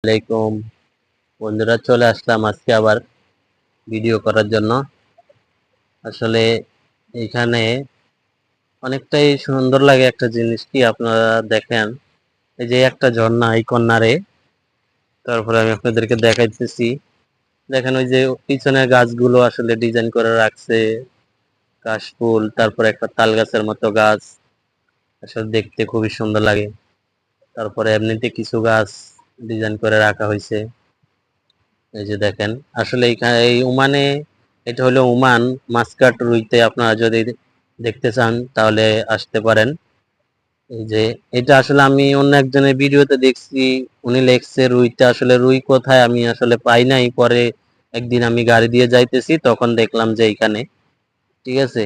আলাইকুম বন্ধুরা, চলে আসলাম আজকে আবার ভিডিও করার জন্য। আসলে এখানে অনেকটাই সুন্দর লাগে একটা জিনিস, কি আপনারা দেখেন, এই যে একটা ঝর্ণা এই কর্নারে। তারপরে আমি আপনাদেরকে দেখাইতেছি, দেখেন ওই যে পিছনের গাছগুলো আসলে ডিজাইন করে রাখছে, কাশফুল, তারপরে একটা তাল গাছের মতো গাছ, আসলে দেখতে খুবই সুন্দর লাগে। তারপরে এমনিতে কিছু গাছ ডিজাইন করে রাখা হয়েছে। এই যে দেখেন, আসলে এই ওমানে, এটা হলো ওমান মাস্কাট রুইতে। আপনারা যদি দেখতে চান তাহলে আসতে পারেন। এই যে এটা আসলে আমি অন্য একজনের ভিডিওতে দেখছি, উনি লেখছে রুইটা, আসলে রুই কোথায় আমি আসলে পাই নাই। পরে একদিন আমি গাড়ি দিয়ে যাইতেছি, তখন দেখলাম যে এইখানে। ঠিক আছে,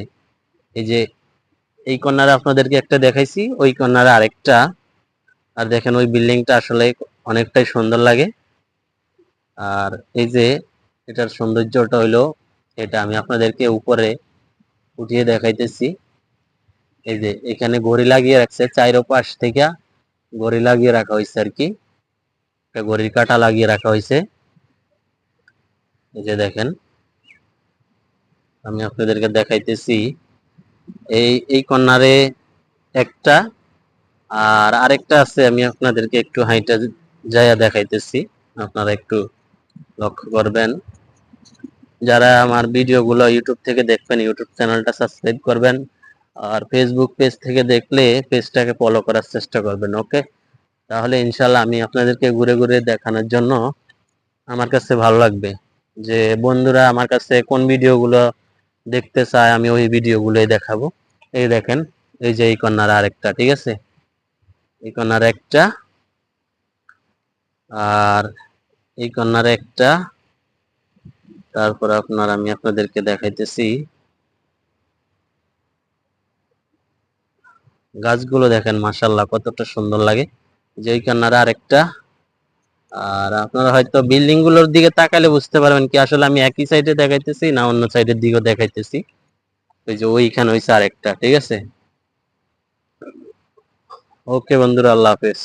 এই যে এই কর্নারে আপনাদেরকে একটা দেখাইছি, ওই কর্নারে আরেকটা। আর দেখেন ওই বিল্ডিংটা আসলে অনেকটাই সুন্দর লাগে। আর এই যে এটার সৌন্দর্যটা হইলো, এটা আমি আপনাদেরকে উপরে উঠিয়ে দেখাইতেছি। এই যে এখানে ঘড়ি লাগিয়ে রাখছে, চাইরো পাশ থেকে ঘড়ি লাগিয়ে রাখা হয়েছে আর কি, একটা ঘড়ির কাঁটা লাগিয়ে রাখা হয়েছে। এই যে দেখেন, আমি আপনাদেরকে দেখাইতেছি, এই কর্নারে একটা, আর আরেকটা আছে, আমি আপনাদেরকে একটু হাইটা যাইয়া দেখাইতেছি, আপনারা একটু লক্ষ্য করবেন। যারা আমার ভিডিওগুলো ইউটিউব থেকে দেখবেন, ইউটিউব চ্যানেলটা সাবস্ক্রাইব করবেন। আর ফেসবুক পেজ থেকে দেখলে পেজটাকে ফলো করার চেষ্টা করবেন। ওকে, তাহলে ইনশাল্লাহ আমি আপনাদেরকে ঘুরে ঘুরে দেখানোর জন্য আমার কাছে ভালো লাগবে, যে বন্ধুরা আমার কাছে কোন ভিডিওগুলো দেখতে চায়, আমি ওই ভিডিওগুলোই দেখাবো। এই দেখেন, এই যে এই কর্নার আরেকটা, ঠিক আছে, এই কর্নার একটা, আর এই কর্নারে একটা। তারপর আমি আপনাদেরকে দেখাইতেছি, গাছগুলো দেখেন মাশাআল্লাহ কতটা সুন্দর লাগে। যে ওই কর্নারে আরেকটা। আর আপনারা হয়তো বিল্ডিং গুলোর দিকে তাকালে বুঝতে পারবেন কি আসলে আমি একই সাইডে দেখাইতেছি না অন্য সাইডের দিকেও দেখাইতেছি। ওই যে ওইখানে হইছে আরেকটা, ঠিক আছে। ওকে বন্ধুরা, আল্লাহ হাফেজ।